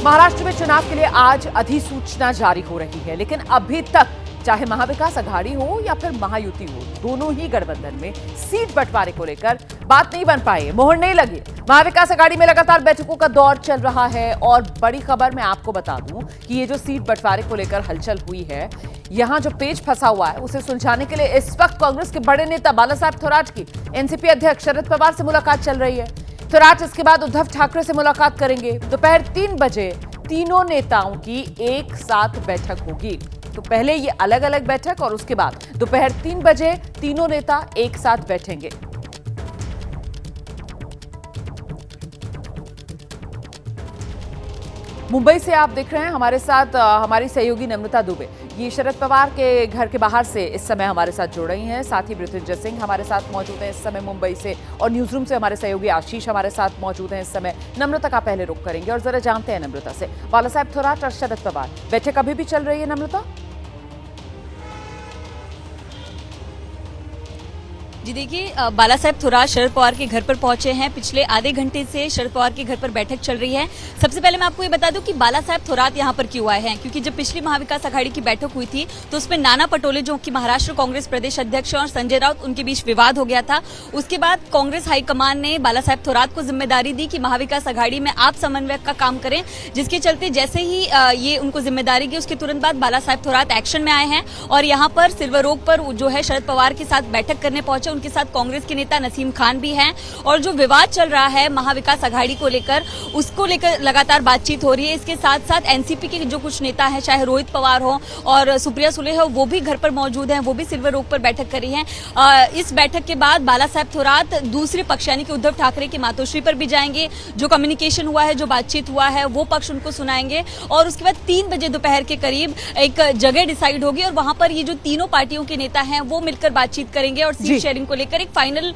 महाराष्ट्र में चुनाव के लिए आज अधिसूचना जारी हो रही है, लेकिन अभी तक चाहे महाविकास अघाड़ी हो या फिर महायुति हो, दोनों ही गठबंधन में सीट बंटवारे को लेकर बात नहीं बन पाई, मोहर नहीं लगी। महाविकास अघाड़ी में लगातार बैठकों का दौर चल रहा है और बड़ी खबर मैं आपको बता दूं कि ये जो सीट बंटवारे को लेकर हलचल हुई है, यहां जो पेच फंसा हुआ है उसे सुलझाने के लिए इस वक्त कांग्रेस के बड़े नेता बालासाहेब थोराट की एनसीपी अध्यक्ष शरद पवार से मुलाकात चल रही है। थोराट इसके बाद उद्धव ठाकरे से मुलाकात करेंगे। दोपहर 3 बजे तीनों नेताओं की एक साथ बैठक होगी। तो पहले ये अलग अलग बैठक और उसके बाद दोपहर 3 बजे तीनों नेता एक साथ बैठेंगे। मुंबई से आप देख रहे हैं हमारे साथ हमारी सहयोगी नम्रता दुबे, ये शरद पवार के घर के बाहर से इस समय हमारे साथ जुड़ रही हैं। साथ ही मृत्युंजय सिंह हमारे साथ मौजूद हैं इस समय मुंबई से, और न्यूज रूम से हमारे सहयोगी आशीष हमारे साथ मौजूद हैं इस समय। नम्रता का पहले रुख करेंगे और जरा जानते हैं नम्रता से, बालासाहेब थोराट और शरद पवार बैठक अभी भी चल रही है नम्रता? जी देखिए, बालासाहेब थोराट शरद पवार के घर पर पहुंचे हैं। पिछले आधे घंटे से शरद पवार के घर पर बैठक चल रही है। सबसे पहले मैं आपको ये बता दूं कि बालासाहेब थोराट यहां पर क्यों आए हैं, क्योंकि जब पिछली महाविकास अघाड़ी की बैठक हुई थी तो उसमें नाना पटोले जो कि महाराष्ट्र कांग्रेस प्रदेश अध्यक्ष और संजय राउत, उनके बीच विवाद हो गया था। उसके बाद कांग्रेस हाईकमान ने बालासाहेब थोराट को जिम्मेदारी दी कि महाविकास अघाड़ी में आप समन्वयक का काम करें, जिसके चलते जैसे ही ये उनको जिम्मेदारी दी उसके तुरंत बाद बालासाहेब थोराट एक्शन में आए हैं और यहाँ पर सिल्वर ओक पर जो है शरद पवार के साथ बैठक करने पहुंचे। उनके साथ कांग्रेस के नेता नसीम खान भी हैं और जो विवाद चल रहा है महाविकास अघाड़ी को लेकर, उसको लेकर लगातार बातचीत हो रही है। इसके साथ साथ एनसीपी के जो कुछ नेता हैं, चाहे रोहित पवार हो और सुप्रिया सुले हो, वो भी घर पर मौजूद हैं, वो भी सिल्वर ओक पर बैठक करी है। इस बैठक के बाद बालासाहेब थोराट दूसरे पक्ष यानी कि उद्धव ठाकरे की मातोश्री पर भी जाएंगे। जो कम्युनिकेशन हुआ है, जो बातचीत हुआ है, वो पक्ष उनको सुनाएंगे और उसके बाद 3 बजे दोपहर के करीब एक जगह डिसाइड होगी और वहां पर ये जो तीनों पार्टियों के नेता हैं वो मिलकर बातचीत करेंगे और सीट शेयरिंग को लेकर एक फाइनल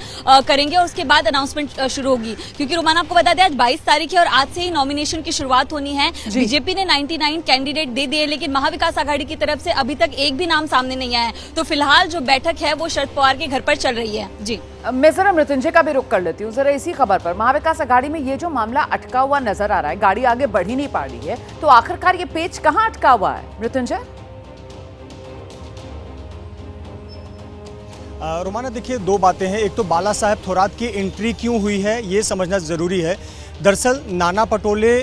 करेंगे और उसके बाद अनाउंसमेंट शुरू होगी। क्योंकि रोमाना आपको बता दें आज 22 तारीख है और आज से ही नॉमिनेशन की शुरुआत होनी है। बीजेपी ने 99 कैंडिडेट दे दिए, लेकिन महाविकास अघाड़ी की तरफ से अभी तक एक भी नाम सामने नहीं आया है। तो फिलहाल जो बैठक है वो शरद पवार के घर पर चल रही है। जी, मैं जरा मृत्युंजय का भी रुख कर लेती हूँ जरा इसी खबर पर। महाविकास अघाड़ी में ये जो मामला अटका हुआ नजर आ रहा है, गाड़ी आगे बढ़ ही नहीं पा रही है, तो आखिरकार ये पेच कहाँ अटका हुआ है मृत्युंजय? रोमाना देखिए, 2 बातें हैं। एक तो बालासाहेब थोराट की एंट्री क्यों हुई है ये समझना ज़रूरी है। दरअसल नाना पटोले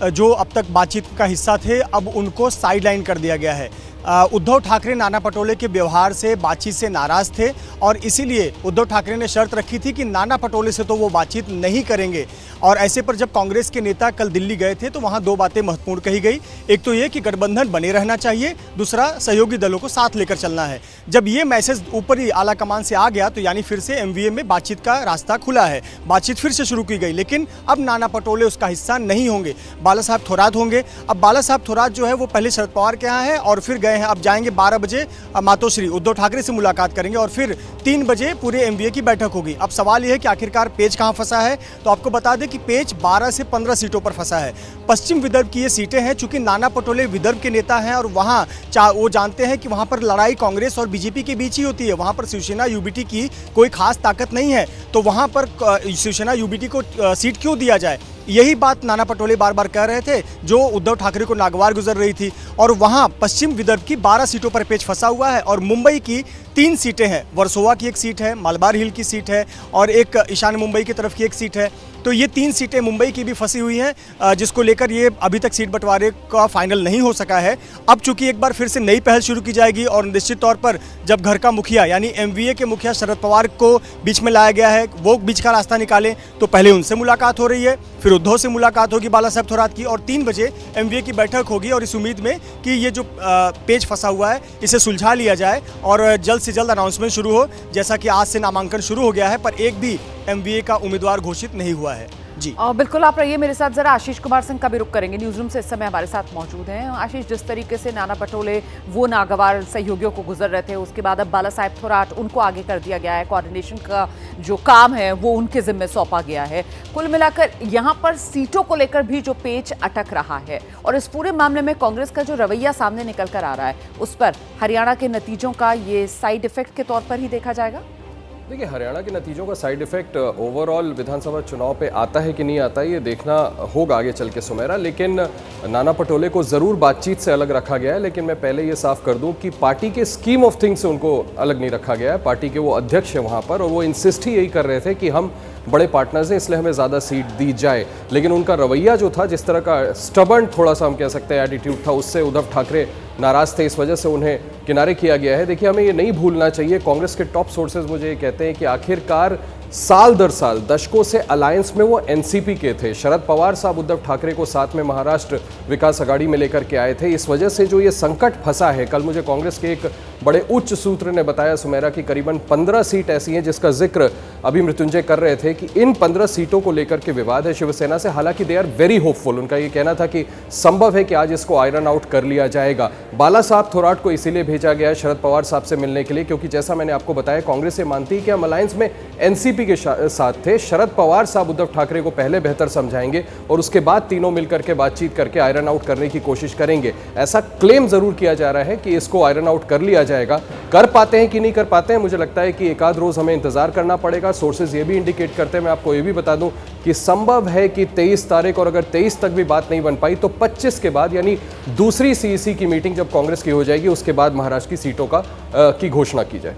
जो अब तक बातचीत का हिस्सा थे, अब उनको साइडलाइन कर दिया गया है। उद्धव ठाकरे नाना पटोले के व्यवहार से, बातचीत से नाराज थे और इसीलिए उद्धव ठाकरे ने शर्त रखी थी कि नाना पटोले से तो वो बातचीत नहीं करेंगे। और ऐसे पर जब कांग्रेस के नेता कल दिल्ली गए थे तो वहाँ 2 बातें महत्वपूर्ण कही गई। एक तो ये कि गठबंधन बने रहना चाहिए, दूसरा सहयोगी दलों को साथ लेकर चलना है। जब ये मैसेज ऊपर ही आला कमान से आ गया तो यानी फिर से एमवीए में बातचीत का रास्ता खुला है, बातचीत फिर से शुरू की गई। लेकिन अब नाना पटोले उसका हिस्सा नहीं होंगे, बालासाहेब थोराट होंगे। अब बालासाहेब थोराट जो है वो पहले शरद पवार के यहाँ है और फिर गए हैं, अब जाएंगे 12 बजे मातोश्री उद्धव ठाकरे से मुलाकात करेंगे और फिर 3 बजे पूरे एमवीए की बैठक होगी। अब सवाल यह है कि आखिरकार पेच कहाँ फंसा है, तो आपको बता दें कि पेच 12 से 15 सीटों पर फंसा है। पश्चिम विदर्भ की ये सीटें हैं, चूंकि नाना पटोले विदर्भ के नेता हैं और वहाँ वो जानते हैं कि वहाँ पर लड़ाई कांग्रेस और बीजेपी के बीच ही होती है, वहाँ पर शिवसेना यूबीटी की कोई खास ताकत नहीं है, तो वहाँ पर शिवसेना यूबीटी को सीट क्यों दिया जाए। यही बात नाना पटोले बार बार कह रहे थे जो उद्धव ठाकरे को नागवार गुजर रही थी। और वहाँ पश्चिम विदर्भ की 12 सीटों पर पेच फंसा हुआ है और मुंबई की 3 सीटें हैं। वर्सोवा की एक सीट है, मलबार हिल की सीट है और एक ईशान मुंबई की तरफ की एक सीट है। तो ये 3 सीटें मुंबई की भी फंसी हुई हैं, जिसको लेकर ये अभी तक सीट बंटवारे का फाइनल नहीं हो सका है। अब चूंकि एक बार फिर से नई पहल शुरू की जाएगी और निश्चित तौर पर जब घर का मुखिया यानी एमवीए के मुखिया शरद पवार को बीच में लाया गया है, वो बीच का रास्ता निकालें, तो पहले उनसे मुलाकात हो रही है, फिर उद्धव से मुलाकात होगी बालासाहेब थोराट की और 3 बजे एमवीए की बैठक होगी और इस उम्मीद में कि ये जो पेच फंसा हुआ है इसे सुलझा लिया जाए और जल्द से जल्द अनाउंसमेंट शुरू हो। जैसा कि आज से नामांकन शुरू हो गया है पर एक भी एमवीए का उम्मीदवार घोषित नहीं हुआ है। जी बिल्कुल, आप रहिए मेरे साथ। जरा आशीष कुमार सिंह का भी रुख करेंगे, न्यूज रूम से इस समय हमारे साथ मौजूद हैं। आशीष, जिस तरीके से नाना पटोले वो नागवार सहयोगियों को गुजर रहे थे, उसके बाद अब बालासाहेब थोराट उनको आगे कर दिया गया है, कोऑर्डिनेशन का जो काम है वो उनके जिम्मे सौंपा गया है। कुल मिलाकर यहाँ पर सीटों को लेकर भी जो पेच अटक रहा है और इस पूरे मामले में कांग्रेस का जो रवैया सामने निकल कर आ रहा है, उस पर हरियाणा के नतीजों का ये साइड इफेक्ट के तौर पर ही देखा जाएगा। देखिए, हरियाणा के नतीजों का साइड इफेक्ट ओवरऑल विधानसभा चुनाव पे आता है कि नहीं आता है, ये देखना होगा आगे चल के सुमेरा। लेकिन नाना पटोले को ज़रूर बातचीत से अलग रखा गया है, लेकिन मैं पहले ये साफ कर दूं कि पार्टी के स्कीम ऑफ थिंग्स से उनको अलग नहीं रखा गया है। पार्टी के वो अध्यक्ष हैं वहाँ पर, और वो इंसिस्ट ही यही कर रहे थे कि हम बड़े पार्टनर्स हैं, इसलिए हमें ज़्यादा सीट दी जाए। लेकिन उनका रवैया जो था, जिस तरह का स्टबर्न थोड़ा सा हम कह सकते हैं एटीट्यूड था, उससे उद्धव ठाकरे नाराज़ थे, इस वजह से उन्हें किनारे किया गया है। देखिए, हमें ये नहीं भूलना चाहिए, कांग्रेस के टॉप सोर्सेज मुझे ये कहते हैं कि आखिरकार साल दर साल दशकों से अलायंस में वो एनसीपी के थे। शरद पवार साहब उद्धव ठाकरे को साथ में महाराष्ट्र विकास अघाड़ी में लेकर के आए थे। इस वजह से जो ये संकट फंसा है, कल मुझे कांग्रेस के एक बड़े उच्च सूत्र ने बताया सुमेरा की करीबन 15 सीट ऐसी हैं जिसका जिक्र अभी मृत्युंजय कर रहे थे कि इन 15 सीटों को लेकर के विवाद है शिवसेना से। हालांकि दे आर वेरी होपफुल, उनका ये कहना था कि संभव है कि आज इसको आयरन आउट कर लिया जाएगा। बाला साहब थोराट को इसीलिए भेजा गया है शरद पवार साहब से मिलने के लिए, क्योंकि जैसा मैंने आपको बताया, कांग्रेस ये मानती है कि हम अलायंस में एनसीपी के साथ थे। शरद पवार साहब उद्धव ठाकरे को पहले बेहतर समझाएंगे और उसके बाद तीनों मिलकर के बातचीत करके आयरन आउट करने की कोशिश करेंगे। ऐसा क्लेम जरूर किया जा रहा है कि इसको आयरन आउट कर लिया जाएगा। कर पाते हैं कि नहीं कर पाते हैं, मुझे लगता है कि एक आध रोज हमें इंतजार करना पड़ेगा। सोर्सेज ये भी इंडिकेट करते हैं, मैं आपको ये भी बता दूं कि संभव है कि 23 तारीख, और अगर 23 तक भी बात नहीं बन पाई तो 25 के बाद, यानी दूसरी सीईसी की मीटिंग जब कांग्रेस की हो जाएगी, उसके बाद महाराष्ट्र की सीटों की घोषणा की जाए।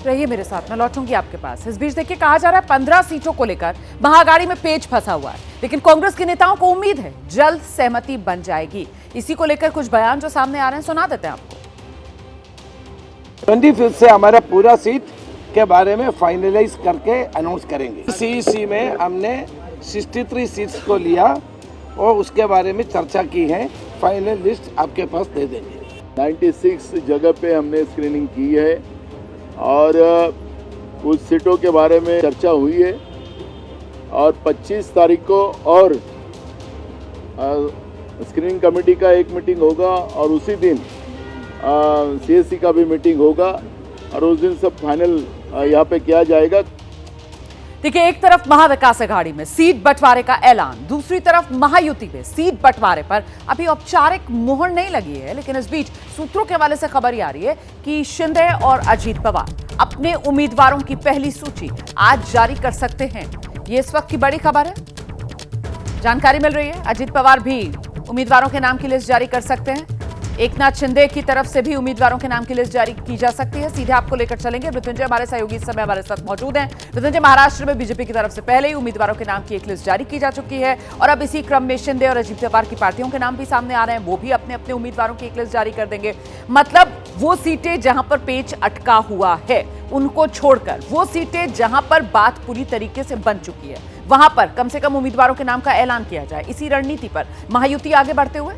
रहिए मेरे साथ, मैं लौटूंगी आपके पास। इस बीच देखिए, कहा जा रहा है 15 सीटों को लेकर महाअघाड़ी में पेच फंसा हुआ है, लेकिन कांग्रेस के नेताओं को उम्मीद है जल्द सहमति बन जाएगी। इसी को लेकर कुछ बयान जो सामने आ रहे हैं, सुना देते हैं आपको। 25 से हमारा पूरा सीट के बारे में फाइनलाइज करके अनाउंस करेंगे। सीईसी में हमने 63 सीट्स को लिया और उसके बारे में चर्चा की है। फाइनल लिस्ट आपके पास दे देंगे। 96 जगह पे हमने स्क्रीनिंग की है और कुछ सीटों के बारे में चर्चा हुई है और 25 तारीख को और स्क्रीनिंग कमेटी का एक मीटिंग होगा और उसी दिन सीएससी का भी मीटिंग होगा और उस दिन सब फाइनल यहाँ पे किया जाएगा। देखिए, एक तरफ महाविकास अघाड़ी में सीट बंटवारे का ऐलान, दूसरी तरफ महायुति में सीट बंटवारे पर अभी औपचारिक मुहर नहीं लगी है, लेकिन इस बीच सूत्रों के हवाले से खबर ये आ रही है कि शिंदे और अजीत पवार अपने उम्मीदवारों की पहली सूची आज जारी कर सकते हैं। ये इस वक्त की बड़ी खबर है, जानकारी मिल रही है। अजीत पवार भी उम्मीदवारों के नाम की लिस्ट जारी कर सकते हैं। एकनाथ शिंदे की तरफ से भी उम्मीदवारों के नाम की लिस्ट जारी की जा सकती है। सीधे आपको लेकर चलेंगे, मृत्युंजय हमारे सहयोगी इस समय हमारे साथ मौजूद हैं। मृत्युंजय, महाराष्ट्र में बीजेपी की तरफ से पहले ही उम्मीदवारों के नाम की एक लिस्ट जारी की जा चुकी है और अब इसी क्रम में शिंदे और अजीत पवार की पार्टियों के नाम भी सामने आ रहे हैं, वो भी अपने अपने उम्मीदवारों की एक लिस्ट जारी कर देंगे। मतलब वो सीटें जहां पर पेच अटका हुआ है उनको छोड़कर वो सीटें जहां पर बात पूरी तरीके से बन चुकी है, वहां पर कम से कम उम्मीदवारों के नाम का ऐलान किया जाए। इसी रणनीति पर महायुति आगे बढ़ते हुए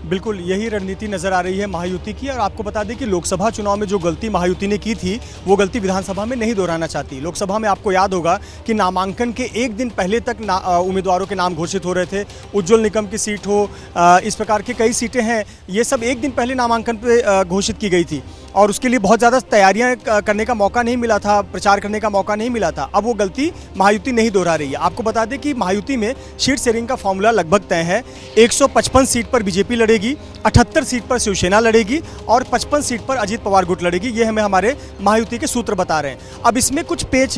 बिल्कुल यही रणनीति नजर आ रही है महायुति की। और आपको बता दें कि लोकसभा चुनाव में जो गलती महायुति ने की थी वो गलती विधानसभा में नहीं दोहराना चाहती। लोकसभा में आपको याद होगा कि नामांकन के एक दिन पहले तक उम्मीदवारों के नाम घोषित हो रहे थे। उज्ज्वल निकम की सीट हो, इस प्रकार की कई सीटें हैं, ये सब एक दिन पहले नामांकन पे घोषित की गई थी और उसके लिए बहुत ज़्यादा तैयारियां करने का मौका नहीं मिला था, प्रचार करने का मौका नहीं मिला था। अब वो गलती महायुति नहीं दोहरा रही है। आपको बता दें कि महायुति में सीट शेयरिंग का फॉर्मूला लगभग तय है। 155 सीट पर बीजेपी लड़ेगी, 78 सीट पर शिवसेना लड़ेगी और 55 सीट पर अजीत पवार गुट लड़ेगी। ये हमें हमारे महायुति के सूत्र बता रहे हैं। अब इसमें कुछ पेच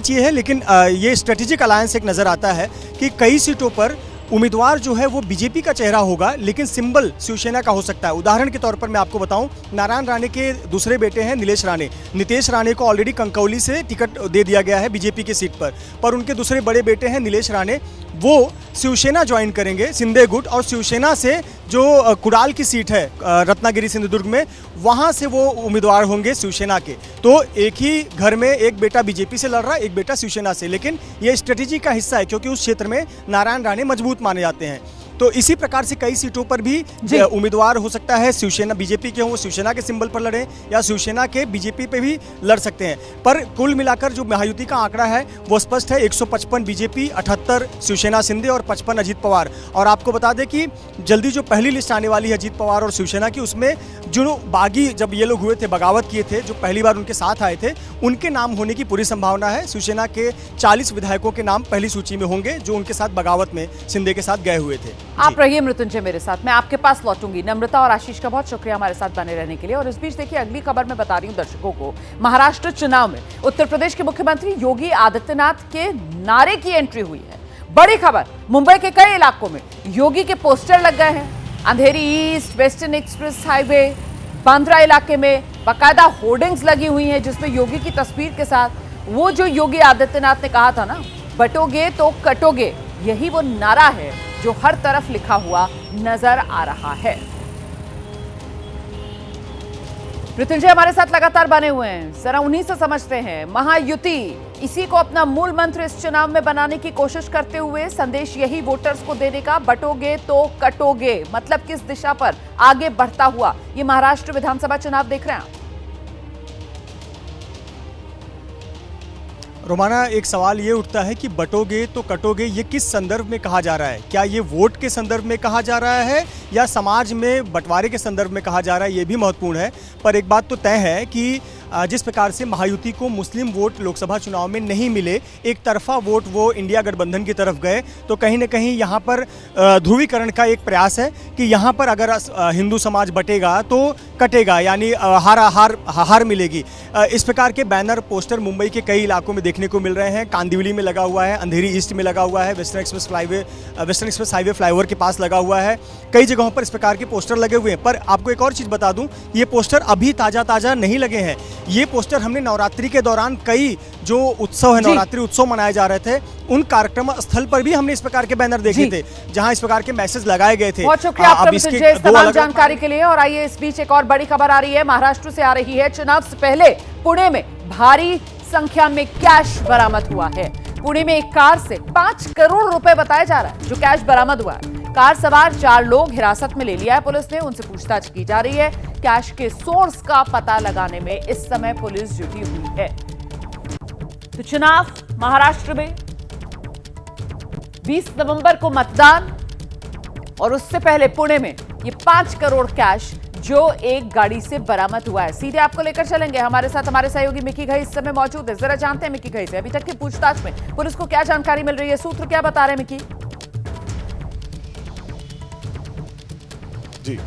ये है, लेकिन ये स्ट्रेटेजिक अलायंस एक नज़र आता है कि कई सीटों पर उम्मीदवार जो है वो बीजेपी का चेहरा होगा, लेकिन सिंबल शिवसेना का हो सकता है। उदाहरण के तौर पर मैं आपको बताऊं, नारायण राणे के दूसरे बेटे हैं नीलेश राणे। नीतीश राणे को ऑलरेडी कंकौली से टिकट दे दिया गया है बीजेपी की सीट पर उनके दूसरे बड़े बेटे हैं नीलेश राणे, वो शिवसेना ज्वाइन करेंगे, शिंदे गुट, और शिवसेना से जो कुडाल की सीट है रत्नागिरी सिंधुदुर्ग में, वहाँ से वो उम्मीदवार होंगे शिवसेना के। तो एक ही घर में एक बेटा बीजेपी से लड़ रहा है, एक बेटा शिवसेना से, लेकिन ये स्ट्रेटेजी का हिस्सा है क्योंकि उस क्षेत्र में नारायण राणे मजबूत माने जाते हैं। तो इसी प्रकार से कई सीटों पर भी उम्मीदवार हो सकता है शिवसेना बीजेपी के हों, वो शिवसेना के सिंबल पर लड़ें या शिवसेना के बीजेपी पे भी लड़ सकते हैं। पर कुल मिलाकर जो महायुति का आंकड़ा है वो स्पष्ट है, 155 बीजेपी, 78 शिवसेना शिंदे और 55 अजीत पवार। और आपको बता दें कि जल्दी जो पहली लिस्ट आने वाली है अजीत पवार और शिवसेना की, उसमें जो बागी जब ये लोग हुए थे, बगावत किए थे, जो पहली बार उनके साथ आए थे, उनके नाम होने की पूरी संभावना है। शिवसेना के 40 विधायकों के नाम पहली सूची में होंगे जो उनके साथ बगावत में शिंदे के साथ गए हुए थे। आप रहिए मृत्युंजय मेरे साथ, मैं आपके पास लौटूंगी। नम्रता और आशीष का बहुत शुक्रिया हमारे साथ बने रहने के लिए। और इस बीच देखिए अगली खबर मैं बता रही हूं दर्शकों को। महाराष्ट्र चुनाव में उत्तर प्रदेश के मुख्यमंत्री योगी आदित्यनाथ के नारे की एंट्री हुई है। बड़ी खबर, मुंबई के कई इलाकों में योगी के पोस्टर लग गए हैं। Andheri East, Western Express Highway, Bandra इलाके में बाकायदा होर्डिंग्स लगी हुई हैं जिसमें योगी की तस्वीर के साथ वो जो योगी आदित्यनाथ ने कहा था ना, बटोगे तो कटोगे, यही वो नारा है जो हर तरफ लिखा हुआ नजर आ रहा है। मृत्युंजय हमारे साथ लगातार बने हुए हैं, जरा उन्हीं से समझते हैं। महायुति, इसी को अपना मूल मंत्र इस चुनाव में बनाने की कोशिश करते हुए संदेश यही वोटर्स को देने का, बटोगे तो कटोगे, मतलब किस दिशा पर आगे बढ़ता हुआ ये महाराष्ट्र विधानसभा चुनाव देख रहे हैं आप? रोमाना, एक सवाल ये उठता है कि बटोगे तो कटोगे ये किस संदर्भ में कहा जा रहा है? क्या ये वोट के संदर्भ में कहा जा रहा है या समाज में बंटवारे के संदर्भ में कहा जा रहा है? ये भी महत्वपूर्ण है। पर एक बात तो तय है कि जिस प्रकार से महायुति को मुस्लिम वोट लोकसभा चुनाव में नहीं मिले, एक तरफा वोट वो इंडिया गठबंधन की तरफ गए, तो कहीं ना कहीं यहाँ पर ध्रुवीकरण का एक प्रयास है कि यहाँ पर अगर हिंदू समाज बटेगा तो कटेगा, यानी हार मिलेगी। इस प्रकार के बैनर, पोस्टर मुंबई के कई इलाकों में देखने को मिल रहे हैं। कांदिवली में लगा हुआ है, अंधेरी ईस्ट में लगा हुआ है, वेस्टर्न एक्सप्रेस हाईवे फ्लाईओवर के पास लगा हुआ है। कई जगहों पर इस प्रकार के पोस्टर लगे हुए हैं। पर आपको एक और चीज़ बता दूं, ये पोस्टर अभी ताज़ा नहीं लगे हैं। ये पोस्टर हमने नवरात्रि के दौरान कई जो उत्सव है, नवरात्रि उत्सव मनाए जा रहे थे, उन कार्यक्रम स्थल पर भी हमने इस प्रकार के बैनर देखे थे जहां इस प्रकार के मैसेज लगाए गए थे। बहुत शुक्रिया आपका तमाम जानकारी के लिए। और आइए इस बीच एक और बड़ी खबर आ रही है, महाराष्ट्र से आ रही है। चुनाव से पहले पुणे में भारी संख्या में कैश बरामद हुआ है। पुणे में एक कार से 5 करोड़ रुपए बताया जा रहा है जो कैश बरामद हुआ है। कार सवार 4 लोग हिरासत में ले लिया है पुलिस ने, उनसे पूछताछ की जा रही है। कैश के सोर्स का पता लगाने में इस समय पुलिस जुटी हुई है। तो चुनाव महाराष्ट्र में 20 नवंबर को मतदान, और उससे पहले पुणे में ये 5 करोड़ कैश जो एक गाड़ी से बरामद हुआ है। सीधे आपको लेकर चलेंगे, हमारे साथ हमारे सहयोगी मिकी घई इस समय मौजूद है। जरा जानते हैं मिकी घई से अभी तक की पूछताछ में पुलिस को क्या जानकारी मिल रही है, सूत्र क्या बता रहे हैं मिकी? जी,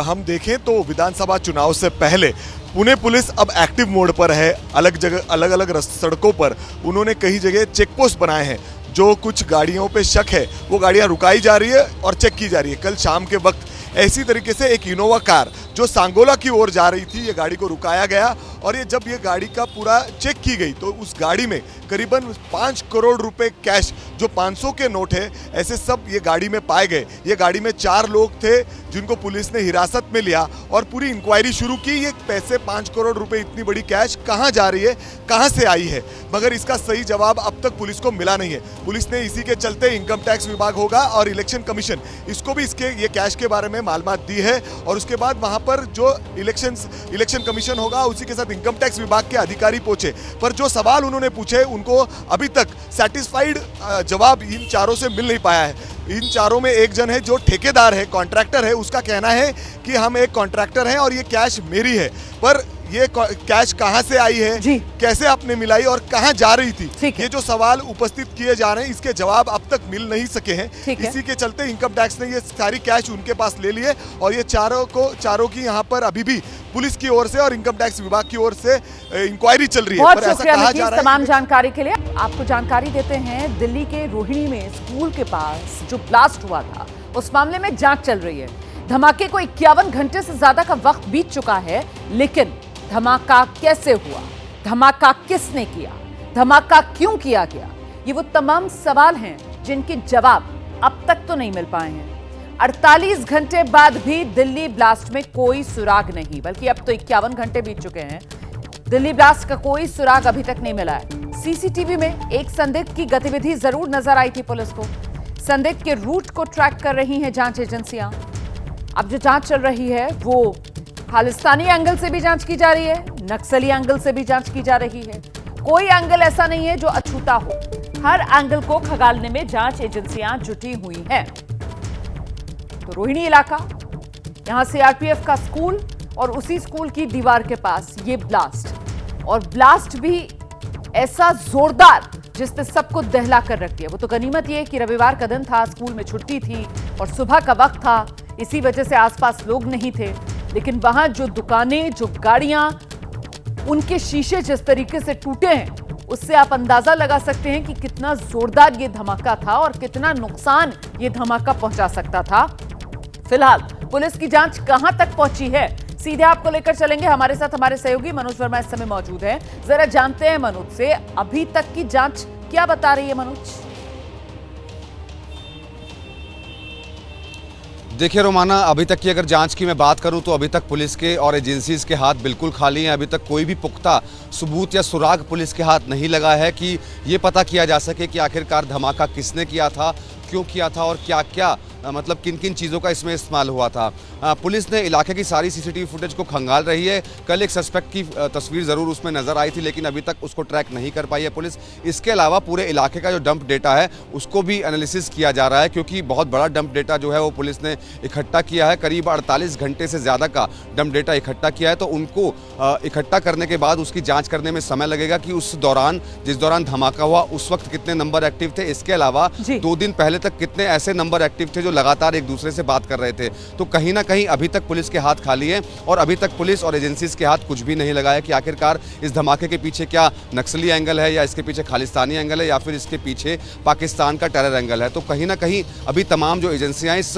हम देखें तो विधानसभा चुनाव से पहले पुणे पुलिस अब एक्टिव मोड पर है। अलग जगह, अलग अलग सड़कों पर उन्होंने कई जगह चेक पोस्ट बनाए हैं। जो कुछ गाड़ियों पे शक है वो गाड़ियां रुकाई जा रही है और चेक की जा रही है। कल शाम के वक्त ऐसी तरीके से एक इनोवा कार जो सांगोला की ओर जा रही थी, ये गाड़ी को रुकाया गया और ये जब ये गाड़ी का पूरा चेक की गई तो उस गाड़ी में करीबन 5 करोड़ रुपए कैश, जो 500 के नोट है, ऐसे सब ये गाड़ी में पाए गए। ये गाड़ी में 4 लोग थे जिनको पुलिस ने हिरासत में लिया और पूरी इंक्वायरी शुरू की। ये पैसे 5 करोड़ रुपए, इतनी बड़ी कैश कहाँ जा रही है, कहाँ से आई है, मगर इसका सही जवाब अब तक पुलिस को मिला नहीं है। पुलिस ने इसी के चलते इनकम टैक्स विभाग होगा और इलेक्शन कमीशन, इसको भी इसके ये कैश के बारे में मालूमात दी है और उसके बाद वहां पर जो इलेक्शन कमीशन होगा उसी के साथ इनकम टैक्स विभाग के अधिकारी पहुंचे। पर जो सवाल उन्होंने पूछे उनको अभी तक सेटिस्फाइड जवाब इन चारों से मिल नहीं पाया है। इन चारों में एक जन है जो ठेकेदार है, कॉन्ट्रैक्टर है, उसका कहना है कि हम एक कॉन्ट्रैक्टर हैं और ये कैश मेरी है। पर ये कैश कहां से आई है, कैसे आपने मिलाई और कहां जा रही थी, ये जो सवाल उपस्थित किए जा रहे हैं इसके जवाब अब तक मिल नहीं सके हैं। इसी के चलते इनकम टैक्स ने ये सारी कैश उनके पास ले लिए और ये चारों की यहाँ पर अभी भी पुलिस की ओर से और इनकम टैक्स विभाग की ओर से इंक्वायरी चल रही है। बहुत शुक्रिया तमाम जानकारी के लिए। आपको जानकारी देते हैं, दिल्ली के रोहिणी में स्कूल के पास जो ब्लास्ट हुआ था उस मामले में जांच चल रही है। धमाके को 51 घंटे से ज्यादा का वक्त बीत चुका है, लेकिन धमाका कैसे हुआ, धमाका किसने किया, धमाका क्यों किया गया, ये वो तमाम सवाल हैं जिनके जवाब अब तक तो नहीं मिल पाए हैं। 48 घंटे बाद भी दिल्ली ब्लास्ट में कोई सुराग नहीं, बल्कि अब तो 51 घंटे बीत चुके हैं, दिल्ली ब्लास्ट का कोई सुराग अभी तक नहीं मिला है। सीसीटीवी में एक संदिग्ध की गतिविधि जरूर नजर आई थी पुलिस को। संदिग्ध के रूट को ट्रैक कर रही हैं जांच एजेंसियां। अब जो जांच चल रही है वो खालिस्तानी एंगल से भी जांच की जा रही है, नक्सली एंगल से भी जांच की जा रही है। कोई एंगल ऐसा नहीं है जो अछूता हो, हर एंगल को खंगालने में जांच एजेंसियां जुटी हुई हैं। तो रोहिणी इलाका, यहां सीआरपीएफ का स्कूल और उसी स्कूल की दीवार के पास ये ब्लास्ट, और ब्लास्ट भी ऐसा जोरदार जिसने सबको दहला कर रख दिया। वो तो गनीमत ये कि रविवार का दिन था, स्कूल में छुट्टी थी और सुबह का वक्त था, इसी वजह से आसपास लोग नहीं थे। लेकिन वहां जो दुकानें, जो गाड़ियां, उनके शीशे जिस तरीके से टूटे हैं, उससे आप अंदाजा लगा सकते हैं कि कितना जोरदार ये धमाका था और कितना नुकसान ये धमाका पहुंचा सकता था। फिलहाल पुलिस की जांच कहां तक पहुंची है, सीधे आपको लेकर चलेंगे। हमारे साथ हमारे सहयोगी मनोज वर्मा इस समय मौजूद हैं। जरा जानते हैं मनोज से अभी तक की जांच क्या बता रही है। मनोज, देखिए रोमाना, अभी तक की अगर जांच की मैं बात करूं तो अभी तक पुलिस के और एजेंसीज के हाथ बिल्कुल खाली हैं। अभी तक कोई भी पुख्ता सबूत या सुराग पुलिस के हाथ नहीं लगा है कि ये पता किया जा सके कि आखिरकार धमाका किसने किया था, क्यों किया था और क्या क्या मतलब किन किन चीज़ों का इसमें इस्तेमाल हुआ था। पुलिस ने इलाके की सारी सीसीटीवी फुटेज को खंगाल रही है। कल एक सस्पेक्ट की तस्वीर ज़रूर उसमें नज़र आई थी, लेकिन अभी तक उसको ट्रैक नहीं कर पाई है पुलिस। इसके अलावा पूरे इलाके का जो डंप डेटा है उसको भी एनालिसिस किया जा रहा है, क्योंकि बहुत बड़ा डंप डेटा जो है वो पुलिस ने इकट्ठा किया है। करीब 48 घंटे से ज़्यादा का डंप डेटा इकट्ठा किया है, तो उनको इकट्ठा करने के बाद उसकी जाँच करने में समय लगेगा कि उस दौरान, जिस दौरान धमाका हुआ उस वक्त कितने नंबर एक्टिव थे। इसके अलावा 2 दिन पहले तक कितने ऐसे नंबर एक्टिव थे जो लगातार एक दूसरे से बात कर रहे थे। तो कहीं ना कहीं अभी तक पुलिस के हाथ खाली है और अभी तक पुलिस और एजेंसीज के हाथ कुछ भी नहीं लगा है कि आखिरकार इस धमाके के पीछे क्या नक्सली एंगल है, या इसके पीछे खालिस्तानी एंगल है, या फिर इसके पीछे पाकिस्तान का टेरर एंगल है। तो कहीं ना कहीं अभी तमाम जो एजेंसियां इस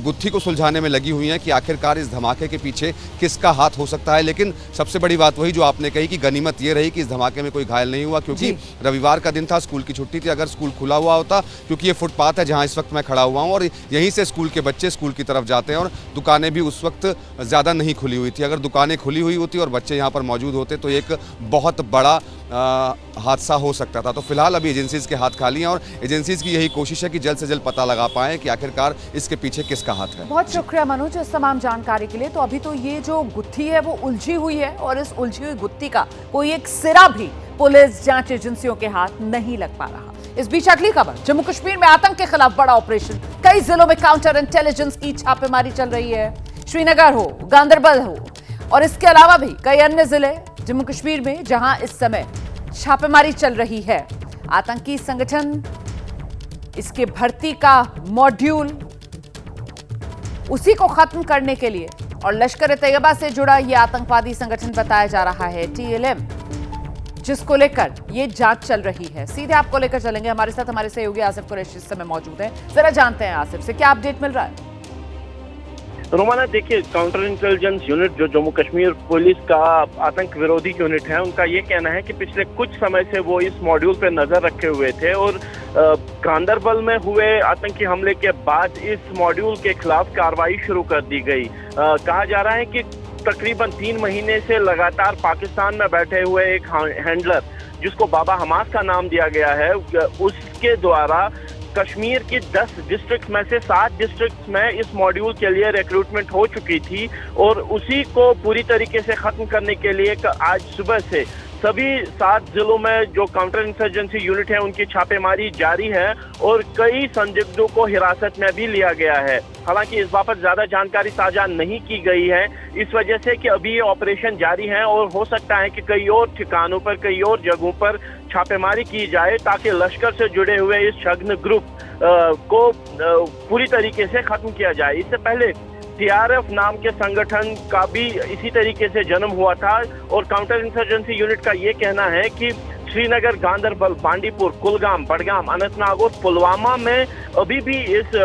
गुत्थी को सुलझाने में लगी हुई हैं कि आखिरकार इस धमाके के पीछे किसका हाथ हो सकता है। लेकिन सबसे बड़ी बात वही जो आपने कही कि गनीमत ये रही कि इस धमाके में कोई घायल नहीं हुआ, क्योंकि रविवार का दिन था, स्कूल की छुट्टी थी। अगर स्कूल खुला हुआ होता, क्योंकि ये फुटपाथ है जहाँ इस वक्त मैं खड़ा हुआ हूँ और यहीं से स्कूल के बच्चे स्कूल की तरफ जाते हैं, और दुकानें भी उस वक्त ज़्यादा नहीं खुली हुई थी। अगर दुकानें खुली हुई होती और बच्चे यहाँ पर मौजूद होते तो एक बहुत बड़ा हादसा हो सकता था। तो फिलहाल अभी एजेंसीज के हाथ खाली हैं और एजेंसीज की यही कोशिश है कि जल्द से जल्द पता लगा पाएं कि आखिरकार इसके पीछे किसका हाथ है। बहुत शुक्रिया मनोज इस तमाम जानकारी के लिए। तो अभी तो ये जो गुत्थी है वो उलझी हुई है और इस उलझी हुई गुत्थी का कोई एक सिरा भी पुलिस जांच एजेंसियों के हाथ नहीं लग पा रहा। इस बीच अगली खबर, जम्मू कश्मीर में आतंक के खिलाफ बड़ा ऑपरेशन, कई जिलों में काउंटर इंटेलिजेंस की छापेमारी चल रही है। श्रीनगर हो, गांदरबल हो और इसके अलावा भी कई अन्य जिले जम्मू कश्मीर में जहां इस समय छापेमारी चल रही है। आतंकी संगठन, इसके भर्ती का मॉड्यूल, उसी को खत्म करने के लिए और लश्कर तैयबा से जुड़ा यह आतंकवादी संगठन बताया जा रहा है TLM, जिसको लेकर ये जांच चल रही है। सीधे आपको लेकर चलेंगे। हमारे साथ हमारे सहयोगी आसिफ कुरैशी इस समय मौजूद हैं। जरा जानते हैं आसिफ से क्या अपडेट मिल रहा है। रोमाना, देखिए, काउंटर इंटेलिजेंस यूनिट जो जम्मू कश्मीर पुलिस का आतंक विरोधी यूनिट है, उनका ये कहना है कि पिछले कुछ समय से वो इस मॉड्यूल पर नजर रखे हुए थे और गांदरबल में हुए आतंकी हमले के बाद इस मॉड्यूल के खिलाफ कार्रवाई शुरू कर दी गई। कहा जा रहा है कि तकरीबन 3 महीने से लगातार पाकिस्तान में बैठे हुए एक हैंडलर, जिसको बाबा हमास का नाम दिया गया है, उसके द्वारा कश्मीर की 10 डिस्ट्रिक्ट में से 7 डिस्ट्रिक्ट में इस मॉड्यूल के लिए रिक्रूटमेंट हो चुकी थी और उसी को पूरी तरीके से खत्म करने के लिए आज सुबह से सभी 7 जिलों में जो काउंटर इंसर्जेंसी यूनिट है उनकी छापेमारी जारी है और कई संदिग्धों को हिरासत में भी लिया गया है। हालांकि इस बाबत ज्यादा जानकारी साझा नहीं की गई है, इस वजह से कि अभी ये ऑपरेशन जारी है और हो सकता है कि कई और ठिकानों पर, कई और जगहों पर छापेमारी की जाए ताकि लश्कर से जुड़े हुए इस छद्म ग्रुप को पूरी तरीके से खत्म किया जाए। इससे पहले TRF नाम के संगठन का भी इसी तरीके से जन्म हुआ था और काउंटर इंसर्जेंसी यूनिट का ये कहना है कि श्रीनगर, गांदरबल, बांडीपुर, कुलगाम, बडगाम, अनंतनाग और पुलवामा में अभी भी इस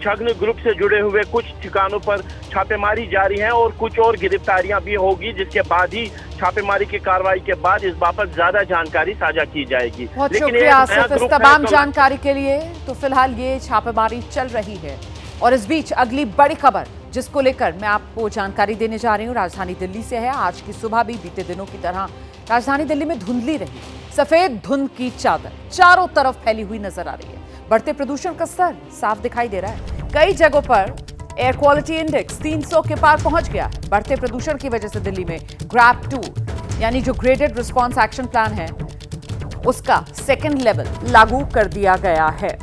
छद्म ग्रुप से जुड़े हुए कुछ ठिकानों पर छापेमारी जारी है और कुछ और गिरफ्तारियां भी होगी, जिसके बाद ही छापेमारी की कार्रवाई के बाद इस बाबत ज्यादा जानकारी साझा की जाएगी। बहुत शुक्रिया आसिफ इस तमाम जानकारी के लिए। तो फिलहाल ये छापेमारी चल रही है और इस बीच अगली बड़ी खबर जिसको लेकर मैं आपको जानकारी देने जा रही हूँ राजधानी दिल्ली से है। आज की सुबह भी बीते दिनों की तरह राजधानी दिल्ली में धुंधली रही। सफेद धुंध की चादर चारों तरफ फैली हुई नजर आ रही है। बढ़ते प्रदूषण का स्तर साफ दिखाई दे रहा है। कई जगहों पर एयर क्वालिटी इंडेक्स 300 के पार पहुंच गया है। बढ़ते प्रदूषण की वजह से दिल्ली में ग्रैप 2 यानी जो ग्रेडेड रिस्पॉन्स एक्शन प्लान है उसका 2nd लेवल लागू कर दिया गया है।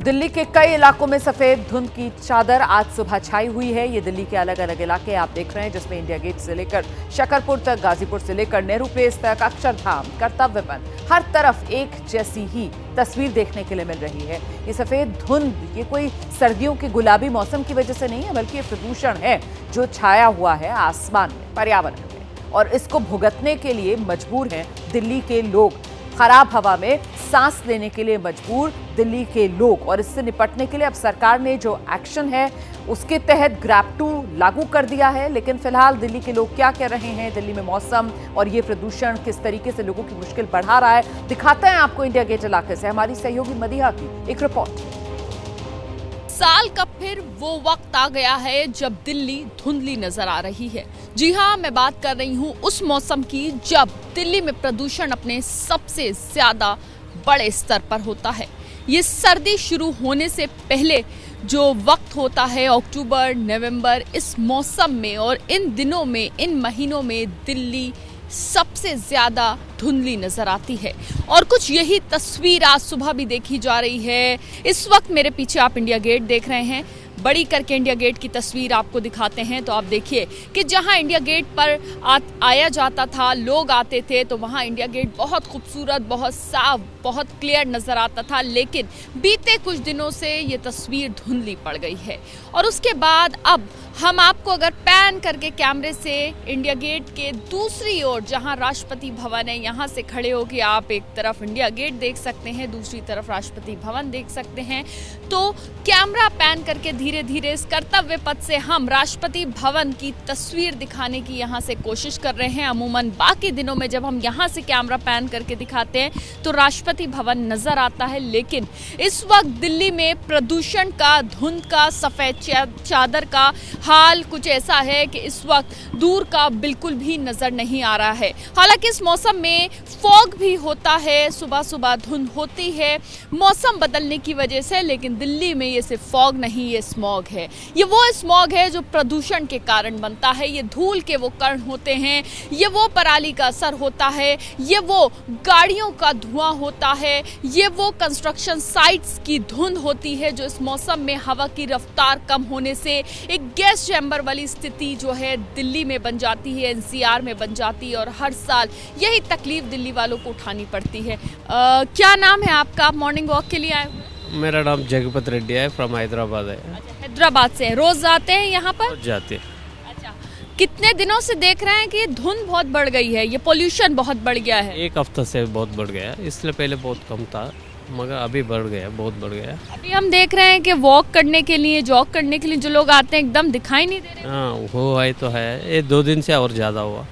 दिल्ली के कई इलाकों में सफेद धुंध की चादर आज सुबह छाई हुई है। ये दिल्ली के अलग अलग इलाके आप देख रहे हैं, जिसमें इंडिया गेट से लेकर शकरपुर तक, गाजीपुर से लेकर नेहरू प्लेस तक, अक्षरधाम, कर्तव्य पथ, हर तरफ एक जैसी ही तस्वीर देखने के लिए मिल रही है। ये सफेद धुंध ये कोई सर्दियों के गुलाबी मौसम की वजह से नहीं है, बल्कि ये प्रदूषण है जो छाया हुआ है आसमान में, पर्यावरण में, और इसको भुगतने के लिए मजबूर हैं दिल्ली के लोग। खराब हवा में सांस लेने के लिए मजबूर दिल्ली के लोग, और इससे निपटने के लिए अब सरकार ने जो एक्शन है उसके तहत ग्रैब 2 लागू कर दिया है। लेकिन फिलहाल दिल्ली के लोग क्या कह रहे हैं, दिल्ली में मौसम और ये प्रदूषण किस तरीके से लोगों की मुश्किल बढ़ा रहा है, दिखाते हैं आपको इंडिया गेट इलाके से हमारी सहयोगी मदीहा की एक रिपोर्ट। साल का फिर वो वक्त आ गया है जब दिल्ली धुंधली नजर आ रही है। जी हाँ, मैं बात कर रही हूँ उस मौसम की जब दिल्ली में प्रदूषण अपने सबसे ज्यादा बड़े स्तर पर होता है। ये सर्दी शुरू होने से पहले जो वक्त होता है, अक्टूबर, नवंबर, इस मौसम में और इन दिनों में, इन महीनों में दिल्ली सबसे ज्यादा धुंधली नजर आती है। और कुछ यही तस्वीर आज सुबह भी देखी जा रही है। इस वक्त मेरे पीछे आप इंडिया गेट देख रहे हैं, बड़ी करके इंडिया गेट की तस्वीर आपको दिखाते हैं। तो आप देखिए कि जहां इंडिया गेट पर आया जाता था, लोग आते थे, तो वहां इंडिया गेट बहुत खूबसूरत, बहुत साफ, बहुत क्लियर नजर आता था। लेकिन बीते कुछ दिनों से ये तस्वीर धुंधली पड़ गई है। और उसके बाद अब हम आपको अगर पैन करके कैमरे से इंडिया गेट के दूसरी ओर, जहां राष्ट्रपति भवन है, यहां से खड़े होकर आप एक तरफ इंडिया गेट देख सकते हैं, दूसरी तरफ राष्ट्रपति भवन देख सकते हैं। तो कैमरा पैन करके धीरे धीरे इस कर्तव्य पथ से हम राष्ट्रपति भवन की तस्वीर दिखाने की यहाँ से कोशिश कर रहे हैं। अमूमन बाकी दिनों में जब हम यहाँ से कैमरा पैन करके दिखाते हैं तो राष्ट्रपति भवन नजर आता है, लेकिन इस वक्त दिल्ली में प्रदूषण का, धुंध का, सफेद चादर का हाल कुछ ऐसा है कि इस वक्त दूर का बिल्कुल भी नजर नहीं आ रहा है। हालांकि इस मौसम में फॉग भी होता है, सुबह सुबह धुंध होती है मौसम बदलने की वजह से, लेकिन दिल्ली में ये सिर्फ फॉग नहीं, ये स्मॉग है। ये वो स्मॉग है जो प्रदूषण के कारण बनता है। ये धूल के वो कण होते हैं, ये वो पराली का असर होता है, ये वो गाड़ियों का धुआं होता है, ये वो कंस्ट्रक्शन साइट्स की धुंध होती है जो इस मौसम में हवा की रफ्तार कम होने से एक गैस चैम्बर वाली स्थिति जो है दिल्ली में बन जाती है, एनसीआर में बन जाती है, और हर साल यही तकलीफ दिल्ली वालों को उठानी पड़ती है। क्या नाम है आपका? आप मॉर्निंग वॉक के लिए आए हो? मेरा नाम जगपत रेड्डी है, फ्रॉम हैदराबाद है। अच्छा, हैदराबाद से रोज आते हैं यहाँ पर? रोज जाते हैं। अच्छा, कितने दिनों से देख रहे हैं कि धुंध बहुत बढ़ गई है, ये पोल्यूशन बहुत बढ़ गया है? एक हफ्ता से बहुत बढ़ गया है, इसलिए पहले बहुत कम था, मगर अभी बढ़ गया, बहुत बढ़ गया। अभी हम देख रहे हैं कि वॉक करने के लिए, जॉग करने के लिए जो लोग आते हैं एकदम दिखाई नहीं दे रहे। हाँ, वो है तो है, ये 2 दिन से और ज्यादा हुआ।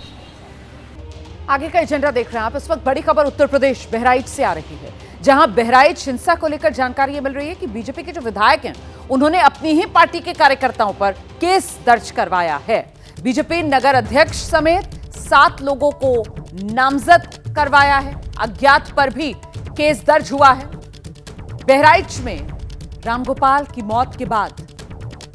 आगे का एजेंडा देख रहे हैं आप। इस वक्त बड़ी खबर उत्तर प्रदेश बहराइच से आ रही है, जहां बहराइच हिंसा को लेकर जानकारी ये मिल रही है कि बीजेपी के जो विधायक हैं उन्होंने अपनी ही पार्टी के कार्यकर्ताओं पर केस दर्ज करवाया है। बीजेपी नगर अध्यक्ष समेत 7 लोगों को नामजद करवाया है। अज्ञात पर भी केस दर्ज हुआ है। बहराइच में रामगोपाल की मौत के बाद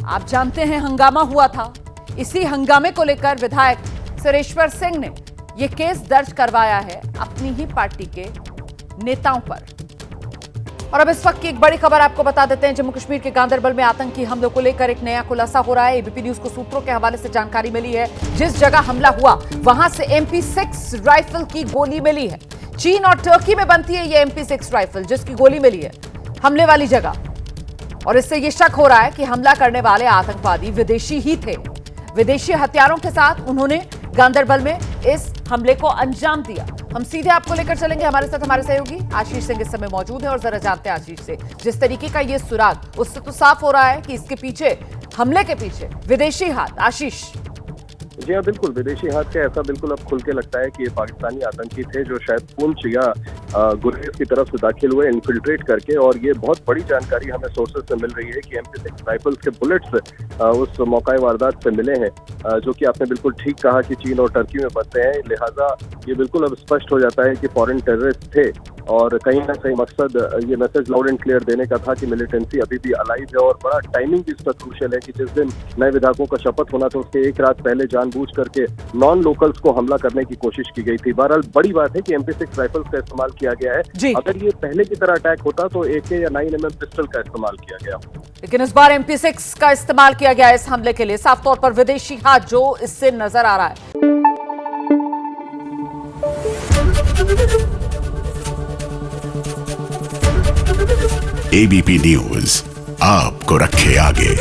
आप जानते हैं हंगामा हुआ था। इसी हंगामे को लेकर विधायक सुरेश्वर सिंह ने यह केस दर्ज करवाया है अपनी ही पार्टी के नेताओं पर। और अब इस वक्त की एक बड़ी खबर आपको बता देते हैं। जम्मू कश्मीर के गांदरबल में आतंकी हमलों को लेकर एक नया खुलासा हो रहा है। एबीपी न्यूज को सूत्रों के हवाले से जानकारी मिली है, जिस जगह हमला हुआ वहां से MP6 राइफल की गोली मिली है। चीन और टर्की में बनती है ये MP6 राइफल, जिसकी गोली मिली है हमले वाली जगह। और इससे यह शक हो रहा है कि हमला करने वाले आतंकवादी विदेशी ही थे। विदेशी हथियारों के साथ उन्होंने गांदरबल में इस हमले को अंजाम दिया। हम सीधे आपको लेकर चलेंगे, हमारे साथ हमारे सहयोगी आशीष सिंह इस समय मौजूद है और जरा जानते हैं आशीष से, जिस तरीके का ये सुराग, उससे तो साफ हो रहा है कि इसके पीछे, हमले के पीछे विदेशी हाथ। आशीष? जी हाँ, बिल्कुल विदेशी हाथ का ऐसा बिल्कुल अब खुल के लगता है कि ये पाकिस्तानी आतंकी थे जो शायद पुंछ या गुरेज की तरफ से दाखिल हुए इन्फिल्ट्रेट करके। और ये बहुत बड़ी जानकारी हमें सोर्सेज से मिल रही है कि MP6 राइफल्स के बुलेट्स उस मौका वारदात से मिले हैं, जो कि आपने बिल्कुल ठीक कहा कि चीन और टर्की में बनते हैं। लिहाजा ये बिल्कुल अब स्पष्ट हो जाता है कि फॉरेन टेररिस्ट थे और कहीं ना कहीं मकसद ये मैसेज लाउड एंड क्लियर देने का था कि मिलिटेंसी अभी भी अलाइव है। और बड़ा टाइमिंग भी इसका क्रूशियल है कि जिस दिन नए विधायकों का शपथ होना था उसके एक रात पहले जानबूझ करके नॉन लोकल्स को हमला करने की कोशिश की गई थी। बहरहाल बड़ी बात है कि MP6 राइफल्स का इस्तेमाल किया गया है। जी। अगर ये पहले की तरह अटैक होता तो AK या 9mm पिस्टल का इस्तेमाल किया गया। लेकिन इस बार MP6 का इस्तेमाल किया गया इस हमले के लिए। साफ तौर पर विदेशी हाथ जो इससे नजर आ रहा है। ABP न्यूज आपको रखे आगे।